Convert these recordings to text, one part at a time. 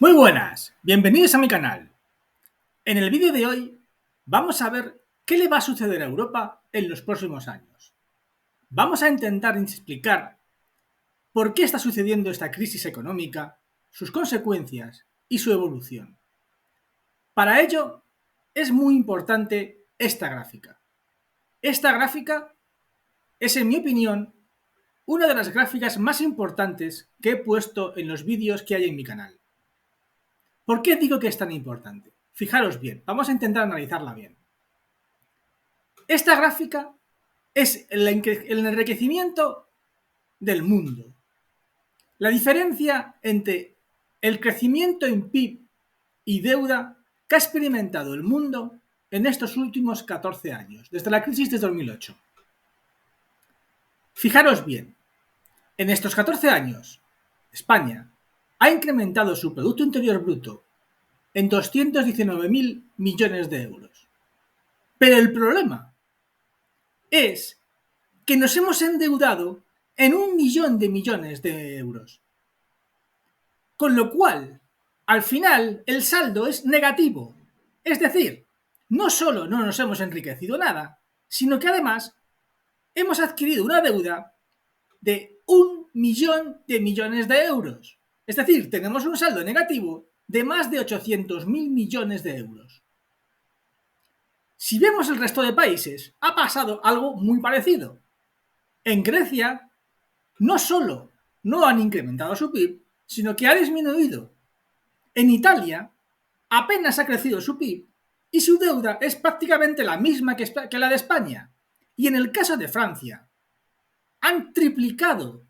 Muy buenas, bienvenidos a mi canal. En el vídeo de hoy vamos a ver qué le va a suceder a Europa en los próximos años. Vamos a intentar explicar por qué está sucediendo esta crisis económica, sus consecuencias y su evolución. Para ello es muy importante esta gráfica. Esta gráfica es, en mi opinión, una de las gráficas más importantes que he puesto en los vídeos que hay en mi canal. ¿Por qué digo que es tan importante? Fijaros bien, vamos a intentar analizarla bien. Esta gráfica es el enriquecimiento del mundo. La diferencia entre el crecimiento en PIB y deuda que ha experimentado el mundo en estos últimos 14 años, desde la crisis de 2008. Fijaros bien, en estos 14 años, España ha incrementado su Producto Interior Bruto en 219.000 millones de euros. Pero el problema es que nos hemos endeudado en 1.000.000 de millones de euros. Con lo cual, al final, el saldo es negativo. Es decir, no solo no nos hemos enriquecido nada, sino que además hemos adquirido una deuda de 1.000.000 de millones de euros. Es decir, tenemos un saldo negativo de más de 800.000 millones de euros. Si vemos el resto de países, ha pasado algo muy parecido. En Grecia, no solo no han incrementado su PIB, sino que ha disminuido. En Italia, apenas ha crecido su PIB y su deuda es prácticamente la misma que la de España. Y en el caso de Francia, han triplicado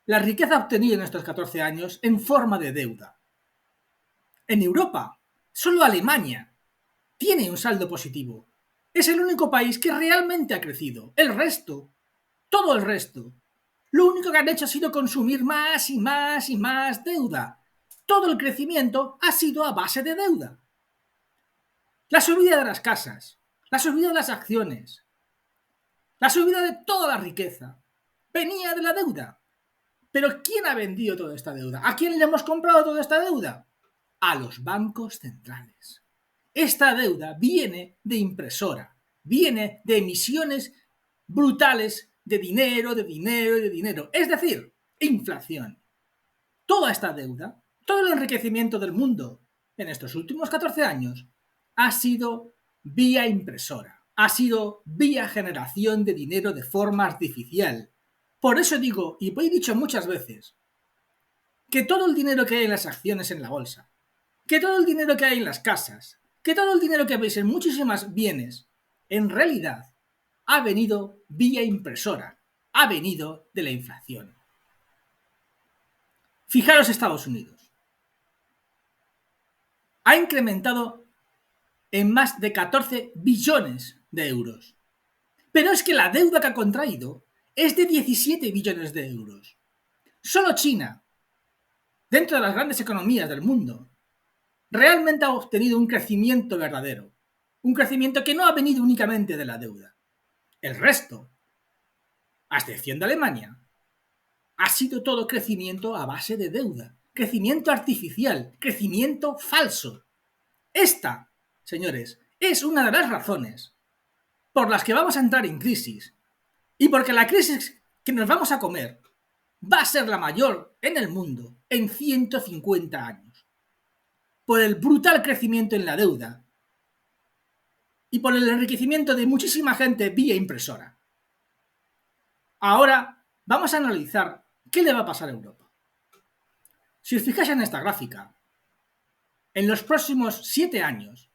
la riqueza obtenida en estos 14 años en forma de deuda. En Europa, solo Alemania tiene un saldo positivo. Es el único país que realmente ha crecido. El resto, todo el resto, lo único que han hecho ha sido consumir más y más y más deuda. Todo el crecimiento ha sido a base de deuda. La subida de las casas, la subida de las acciones, la subida de toda la riqueza venía de la deuda. Pero ¿quién ha vendido toda esta deuda? ¿A quién le hemos comprado toda esta deuda? A los bancos centrales. Esta deuda viene de impresora, viene de emisiones brutales de dinero, de dinero y de dinero. Es decir, inflación. Toda esta deuda, todo el enriquecimiento del mundo en estos últimos 14 años ha sido vía impresora, ha sido vía generación de dinero de forma artificial. Por eso digo, y he dicho muchas veces, que todo el dinero que hay en las acciones en la bolsa, que todo el dinero que hay en las casas, que todo el dinero que veis en muchísimas bienes, en realidad ha venido vía impresora, ha venido de la inflación. Fijaros Estados Unidos. Ha incrementado en más de 14 billones de euros. Pero es que la deuda que ha contraído es de 17 billones de euros. Solo China, dentro de las grandes economías del mundo, realmente ha obtenido un crecimiento verdadero. Un crecimiento que no ha venido únicamente de la deuda. El resto, a excepción de Alemania, ha sido todo crecimiento a base de deuda. Crecimiento artificial, crecimiento falso. Esta, señores, es una de las razones por las que vamos a entrar en crisis. Y porque la crisis que nos vamos a comer va a ser la mayor en el mundo en 150 años. Por el brutal crecimiento en la deuda y por el enriquecimiento de muchísima gente vía impresora. Ahora vamos a analizar qué le va a pasar a Europa. Si os fijáis en esta gráfica, en los próximos 7 años,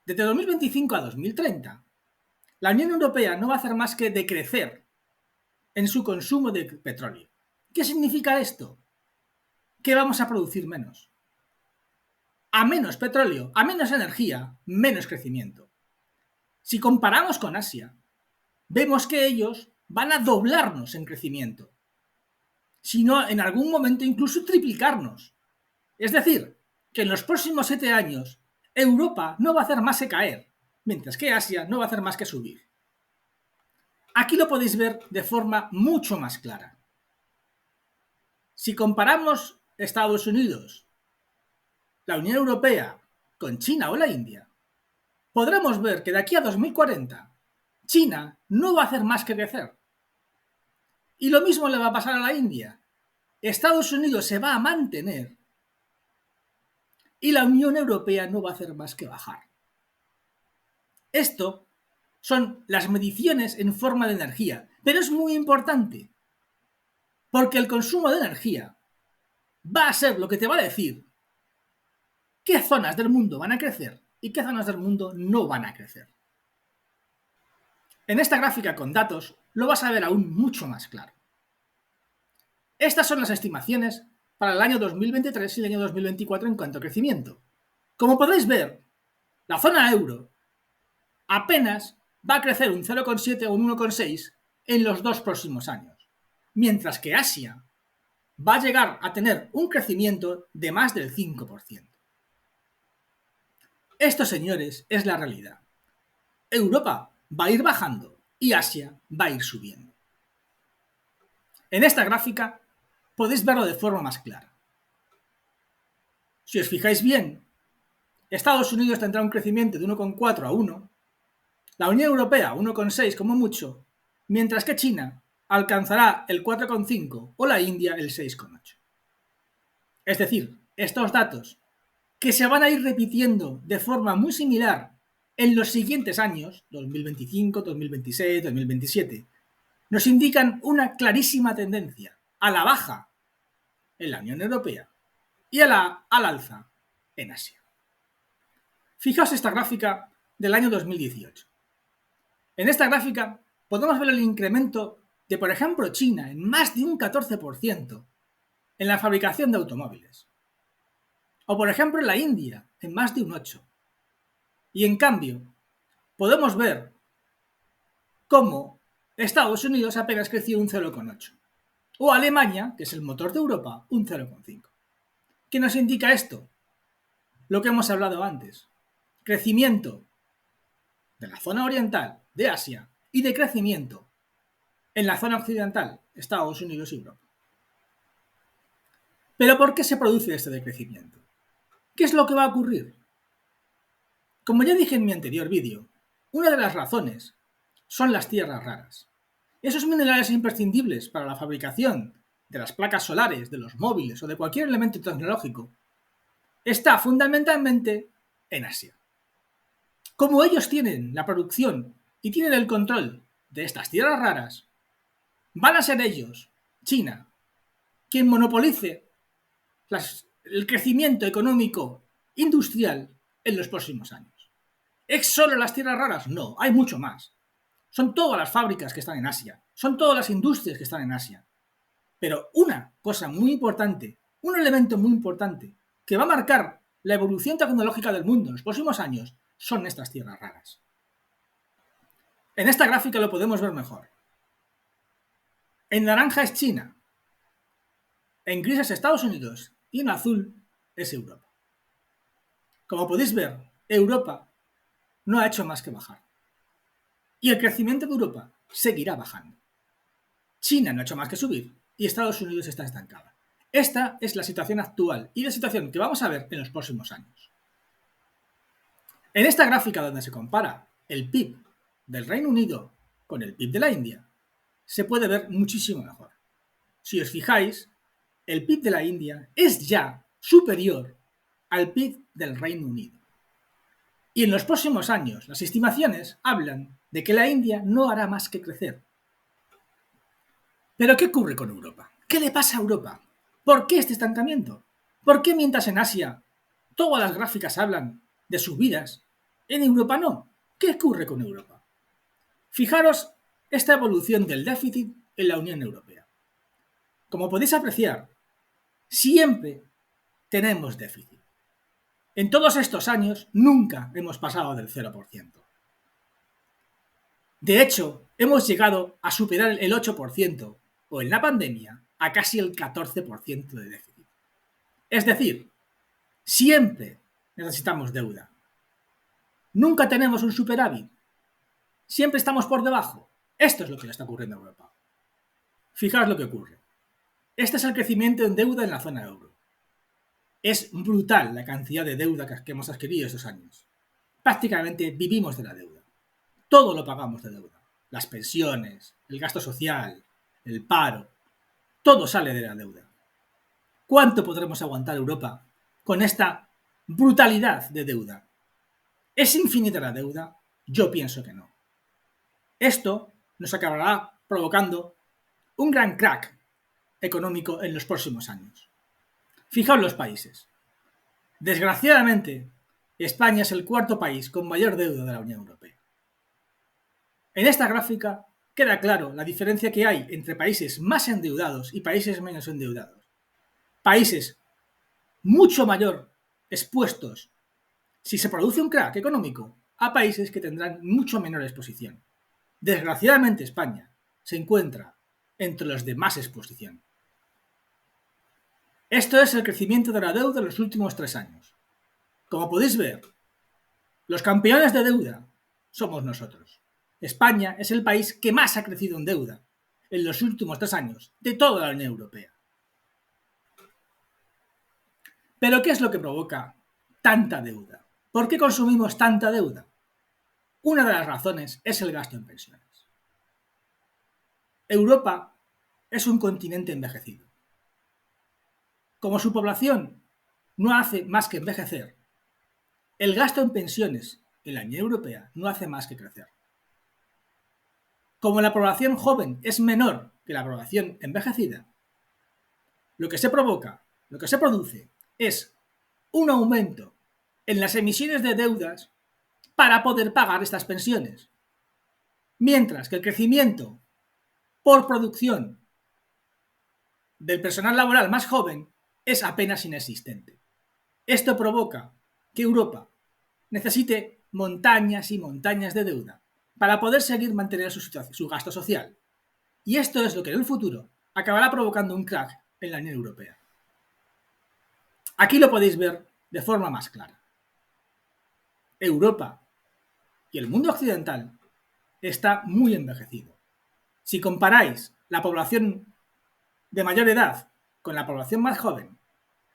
desde 2025 a 2030, la Unión Europea no va a hacer más que decrecer en su consumo de petróleo. ¿Qué significa esto? Que vamos a producir menos. A menos petróleo, a menos energía, menos crecimiento. Si comparamos con Asia, vemos que ellos van a doblarnos en crecimiento, sino en algún momento incluso triplicarnos. Es decir, que en los próximos 7 años Europa no va a hacer más que caer, mientras que Asia no va a hacer más que subir. Aquí lo podéis ver de forma mucho más clara. Si comparamos Estados Unidos la Unión Europea con China o la India, podremos ver que de aquí a 2040 China no va a hacer más que crecer. Y lo mismo le va a pasar a la India. Estados Unidos se va a mantener y la Unión Europea no va a hacer más que bajar. Esto son las mediciones en forma de energía, pero es muy importante, porque el consumo de energía va a ser lo que te va a decir qué zonas del mundo van a crecer y qué zonas del mundo no van a crecer. En esta gráfica con datos lo vas a ver aún mucho más claro. Estas son las estimaciones para el año 2023 y el año 2024 en cuanto a crecimiento. Como podéis ver, la zona euro apenas va a crecer un 0,7 o un 1,6 en los 2 próximos años, mientras que Asia va a llegar a tener un crecimiento de más del 5%. Esto, señores, es la realidad. Europa va a ir bajando y Asia va a ir subiendo. En esta gráfica podéis verlo de forma más clara. Si os fijáis bien, Estados Unidos tendrá un crecimiento de 1,4 a 1, la Unión Europea 1,6 como mucho, mientras que China alcanzará el 4,5 o la India el 6,8. Es decir, estos datos, que se van a ir repitiendo de forma muy similar en los siguientes años, 2025, 2026, 2027, nos indican una clarísima tendencia a la baja en la Unión Europea y al alza en Asia. Fijaos esta gráfica del año 2018. En esta gráfica podemos ver el incremento de, por ejemplo, China en más de un 14% en la fabricación de automóviles. O, por ejemplo, en la India en más de un 8%. Y en cambio, podemos ver cómo Estados Unidos apenas creció un 0,8%. O Alemania, que es el motor de Europa, un 0,5%. ¿Qué nos indica esto? Lo que hemos hablado antes. Crecimiento de la zona oriental, de Asia, y de crecimiento en la zona occidental, Estados Unidos y Europa. ¿Pero por qué se produce este decrecimiento? ¿Qué es lo que va a ocurrir? Como ya dije en mi anterior vídeo, una de las razones son las tierras raras. Esos minerales imprescindibles para la fabricación de las placas solares, de los móviles o de cualquier elemento tecnológico está fundamentalmente en Asia. Como ellos tienen la producción y tienen el control de estas tierras raras, van a ser ellos, China, quien monopolice el crecimiento económico industrial en los próximos años. ¿Es solo las tierras raras? No, hay mucho más. Son todas las fábricas que están en Asia, son todas las industrias que están en Asia. Pero una cosa muy importante, un elemento muy importante, que va a marcar la evolución tecnológica del mundo en los próximos años, son estas tierras raras. En esta gráfica lo podemos ver mejor. En naranja es China, en gris es Estados Unidos y en azul es Europa. Como podéis ver, Europa no ha hecho más que bajar. Y el crecimiento de Europa seguirá bajando. China no ha hecho más que subir y Estados Unidos está estancada. Esta es la situación actual y la situación que vamos a ver en los próximos años. En esta gráfica donde se compara el PIB del Reino Unido con el PIB de la India, se puede ver muchísimo mejor. Si os fijáis, el PIB de la India es ya superior al PIB del Reino Unido. Y en los próximos años, las estimaciones hablan de que la India no hará más que crecer. ¿Pero qué ocurre con Europa? ¿Qué le pasa a Europa? ¿Por qué este estancamiento? ¿Por qué mientras en Asia todas las gráficas hablan de subidas, en Europa no? ¿Qué ocurre con Europa? Fijaros esta evolución del déficit en la Unión Europea. Como podéis apreciar, siempre tenemos déficit. En todos estos años nunca hemos pasado del 0%. De hecho, hemos llegado a superar el 8% o en la pandemia a casi el 14% de déficit. Es decir, siempre necesitamos deuda. Nunca tenemos un superávit. Siempre estamos por debajo. Esto es lo que le está ocurriendo a Europa. Fijaos lo que ocurre. Este es el crecimiento en deuda en la zona euro. Es brutal la cantidad de deuda que hemos adquirido estos años. Prácticamente vivimos de la deuda. Todo lo pagamos de deuda. Las pensiones, el gasto social, el paro, todo sale de la deuda. ¿Cuánto podremos aguantar Europa con esta brutalidad de deuda? ¿Es infinita la deuda? Yo pienso que no. Esto nos acabará provocando un gran crack económico en los próximos años. Fijaos los países. Desgraciadamente, España es el cuarto país con mayor deuda de la Unión Europea. En esta gráfica queda claro la diferencia que hay entre países más endeudados y países menos endeudados. Países mucho mayor expuestos, si se produce un crack económico, a países que tendrán mucho menor exposición. Desgraciadamente, España se encuentra entre los de más exposición. Esto es el crecimiento de la deuda en los últimos 3 años. Como podéis ver, los campeones de deuda somos nosotros. España es el país que más ha crecido en deuda en los últimos 3 años de toda la Unión Europea. ¿Pero qué es lo que provoca tanta deuda? ¿Por qué consumimos tanta deuda? Una de las razones es el gasto en pensiones. Europa es un continente envejecido. Como su población no hace más que envejecer, el gasto en pensiones en la Unión Europea no hace más que crecer. Como la población joven es menor que la población envejecida, lo que se provoca, lo que se produce es un aumento en las emisiones de deudas para poder pagar estas pensiones. Mientras que el crecimiento por producción del personal laboral más joven es apenas inexistente. Esto provoca que Europa necesite montañas y montañas de deuda para poder seguir manteniendo su gasto social. Y esto es lo que en el futuro acabará provocando un crack en la Unión Europea. Aquí lo podéis ver de forma más clara. Europa y el mundo occidental está muy envejecido. Si comparáis la población de mayor edad con la población más joven,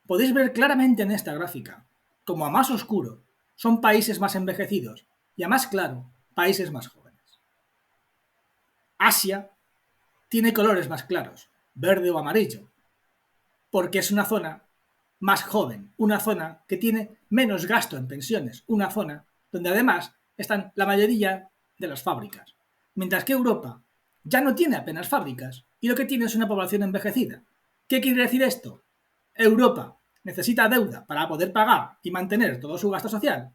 podéis ver claramente en esta gráfica como a más oscuro son países más envejecidos y a más claro países más jóvenes. Asia tiene colores más claros, verde o amarillo, porque es una zona más joven, una zona que tiene menos gasto en pensiones, una zona donde además están la mayoría de las fábricas, mientras que Europa ya no tiene apenas fábricas y lo que tiene es una población envejecida. ¿Qué quiere decir esto? Europa necesita deuda para poder pagar y mantener todo su gasto social,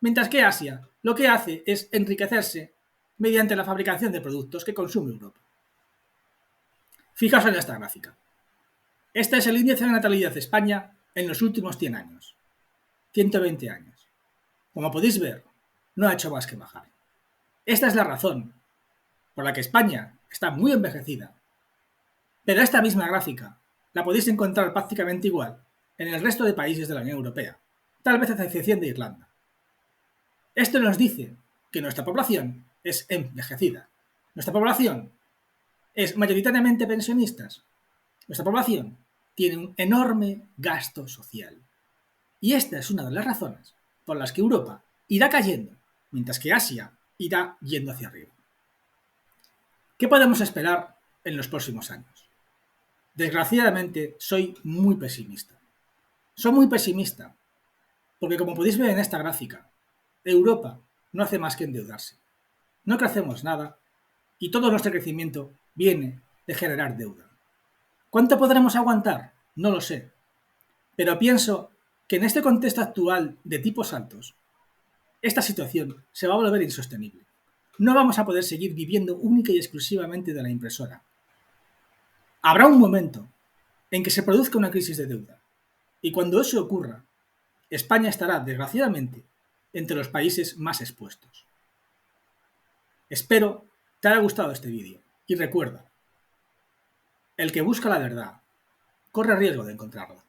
mientras que Asia lo que hace es enriquecerse mediante la fabricación de productos que consume Europa. Fijaos en esta gráfica. Este es el índice de natalidad de España en los últimos 100 años. 120 años. Como podéis ver, no ha hecho más que bajar. Esta es la razón por la que España está muy envejecida. Pero esta misma gráfica la podéis encontrar prácticamente igual en el resto de países de la Unión Europea, tal vez a excepción de Irlanda. Esto nos dice que nuestra población es envejecida. Nuestra población es mayoritariamente pensionistas. Nuestra población tiene un enorme gasto social. Y esta es una de las razones por las que Europa irá cayendo, mientras que Asia irá yendo hacia arriba. ¿Qué podemos esperar en los próximos años? Desgraciadamente, soy muy pesimista. Soy muy pesimista porque, como podéis ver en esta gráfica, Europa no hace más que endeudarse. No crecemos nada y todo nuestro crecimiento viene de generar deuda. ¿Cuánto podremos aguantar? No lo sé. Pero pienso que en este contexto actual de tipos altos, esta situación se va a volver insostenible. No vamos a poder seguir viviendo única y exclusivamente de la impresora. Habrá un momento en que se produzca una crisis de deuda. Y cuando eso ocurra, España estará, desgraciadamente, entre los países más expuestos. Espero te haya gustado este vídeo. Y recuerda, el que busca la verdad corre riesgo de encontrarla.